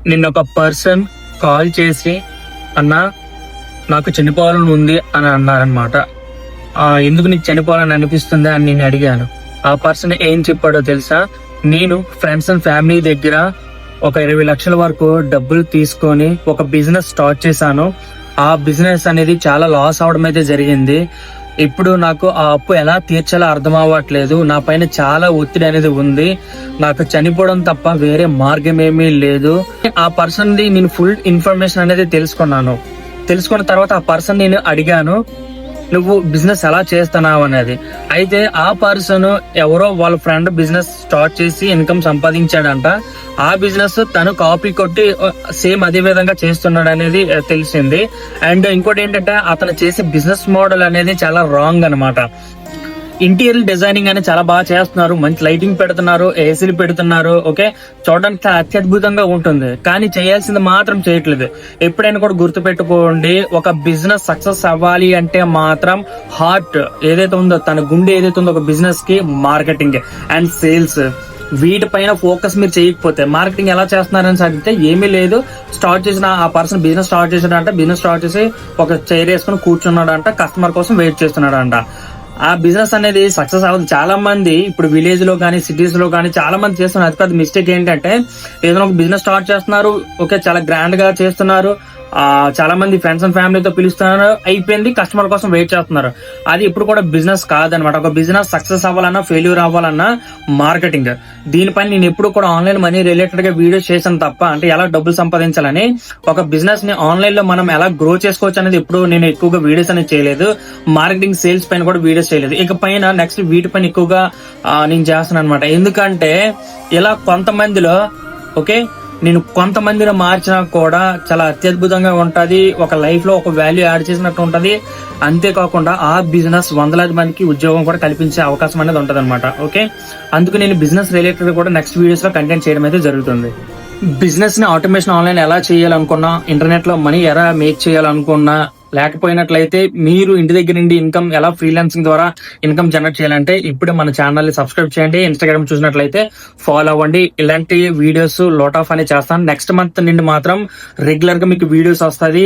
నిన్న ఒక person call చేసి అన్నా నాకు చనిపోవాలని ఉంది అని అన్నారనమాట. ఎందుకు నీకు చనిపోవాలని అనిపిస్తుంది అని నేను అడిగాను. ఆ పర్సన్ ఏం చెప్పాడో తెలుసా? నేను ఫ్రెండ్స్ అండ్ ఫ్యామిలీ దగ్గర ఒక 20 లక్షల వరకు డబ్బులు తీసుకొని ఒక బిజినెస్ స్టార్ట్ చేశాను. ఆ బిజినెస్ అనేది చాలా లాస్ అవడం అయితే జరిగింది. ఇప్పుడు నాకు ఆ అప్పు ఎలా తీర్చాలో అర్థం అవ్వట్లేదు. నా పైన చాలా ఒత్తిడి అనేది ఉంది. నాకు చనిపోవడం తప్ప వేరే మార్గం ఏమీ లేదు. ఆ పర్సన్ ది నేను ఫుల్ ఇన్ఫర్మేషన్ అనేది తెలుసుకున్న తర్వాత ఆ పర్సన్ నేను అడిగాను, నువ్వు బిజినెస్ ఎలా చేస్తున్నావు అనేది. అయితే ఆ పర్సన్ ఎవరో వాళ్ళ ఫ్రెండ్ బిజినెస్ స్టార్ట్ చేసి ఇన్కమ్ సంపాదించాడంట. ఆ బిజినెస్ తను కాపీ కొట్టి సేమ్ అదే విధంగా చేస్తున్నాడు అనేది తెలిసింది. అండ్ ఇంకోటి ఏంటంటే అతను చేసే బిజినెస్ మోడల్ అనేది చాలా రాంగ్ అన్నమాట. ఇంటీరియర్ డిజైనింగ్ అనేది చాలా బాగా చేస్తున్నారు, మంచి లైటింగ్ పెడుతున్నారు, ఏసీలు పెడుతున్నారు, ఓకే, చూడడానికి చాలా అత్యద్భుతంగా ఉంటుంది. కానీ చేయాల్సింది మాత్రం చేయట్లేదు. ఎప్పుడైనా కూడా గుర్తు పెట్టుకోండి, ఒక బిజినెస్ సక్సెస్ అవ్వాలి అంటే మాత్రం హార్ట్ ఏదైతే ఉందో, తన గుండె ఏదైతే ఉందో ఒక బిజినెస్ కి, మార్కెటింగ్ అండ్ సేల్స్, వీటిపైన ఫోకస్ మీరు చేయకపోతే, మార్కెటింగ్ ఎలా చేస్తున్నారని అడిగితే ఏమీ లేదు. స్టార్ట్ చేసిన ఆ పర్సన్ బిజినెస్ స్టార్ట్ చేసాడంట. బిజినెస్ స్టార్ట్ చేసి ఒక చైర్ వేసుకుని కూర్చున్నాడంట, కస్టమర్ కోసం వెయిట్ చేస్తున్నాడంట. ఆ బిజినెస్ అనేది సక్సెస్ అవ్వదు. చాలా మంది ఇప్పుడు విలేజ్ లో కానీ సిటీస్ లో కానీ చాలా మంది చేస్తున్న అతిపెద్ద మిస్టేక్ ఏంటంటే, ఏదైనా ఒక బిజినెస్ స్టార్ట్ చేస్తున్నారు, ఓకే, చాలా గ్రాండ్ గా చేస్తున్నారు, చాలా మంది ఫ్రెండ్స్ అండ్ ఫ్యామిలీతో పిలుస్తున్నారు, అయిపోయింది, కస్టమర్ కోసం వెయిట్ చేస్తున్నారు. అది ఇప్పుడు కూడా బిజినెస్ కాదనమాట. ఒక బిజినెస్ సక్సెస్ అవ్వాలన్నా ఫెయిల్యూర్ అవ్వాలన్నా మార్కెటింగ్, దీనిపైన నేను ఎప్పుడు కూడా ఆన్లైన్ మనీ రిలేటెడ్ గా వీడియోస్ చేశాను తప్ప, అంటే ఎలా డబ్బులు సంపాదించాలని, ఒక బిజినెస్ ని ఆన్లైన్ లో మనం ఎలా గ్రో చేసుకోవచ్చు అనేది ఎప్పుడు నేను ఎక్కువగా వీడియోస్ అనేది చేయలేదు. మార్కెటింగ్ సేల్స్ పైన కూడా వీడియోస్ చేయలేదు. ఇక పైన నెక్స్ట్ వీటిపైన ఎక్కువగా నేను చేస్తాను అనమాట. ఎందుకంటే ఇలా కొంతమందిలో, ఓకే, నేను కొంతమందిని మార్చినా కూడా చాలా అత్యద్భుతంగా ఉంటది. ఒక లైఫ్ లో ఒక వాల్యూ యాడ్ చేసినట్టు ఉంటది. అంతేకాకుండా ఆ బిజినెస్ వందలాది మందికి ఉద్యోగం కూడా కల్పించే అవకాశం అనేది ఉంటది అనమాట. ఓకే, అందుకు నేను బిజినెస్ రిలేటెడ్ కూడా నెక్స్ట్ వీడియోస్ లో కంటెంట్ చేయడం అయితే జరుగుతుంది. బిజినెస్ ని ఆటోమేషన్ ఆన్లైన్ ఎలా చేయాలనుకున్నా, ఇంటర్నెట్ లో మనీ ఎలా మేక్ చేయాలనుకున్నా, లేకపోయినట్లయితే మీరు ఇంటి దగ్గర నుండి ఇన్కమ్ ఎలా ఫ్రీలాన్సింగ్ ద్వారా ఇన్కమ్ జనరేట్ చేయాలంటే ఇప్పుడే మన ఛానల్ ని సబ్స్క్రైబ్ చేయండి. ఇన్స్టాగ్రామ్ చూసినట్లయితే ఫాలో అవ్వండి. ఇలాంటి వీడియోస్ లోట్ ఆఫ్ అని చేస్తాను. నెక్స్ట్ మంత్ నుండి మాత్రం రెగ్యులర్ గా మీకు వీడియోస్ వస్తుంది.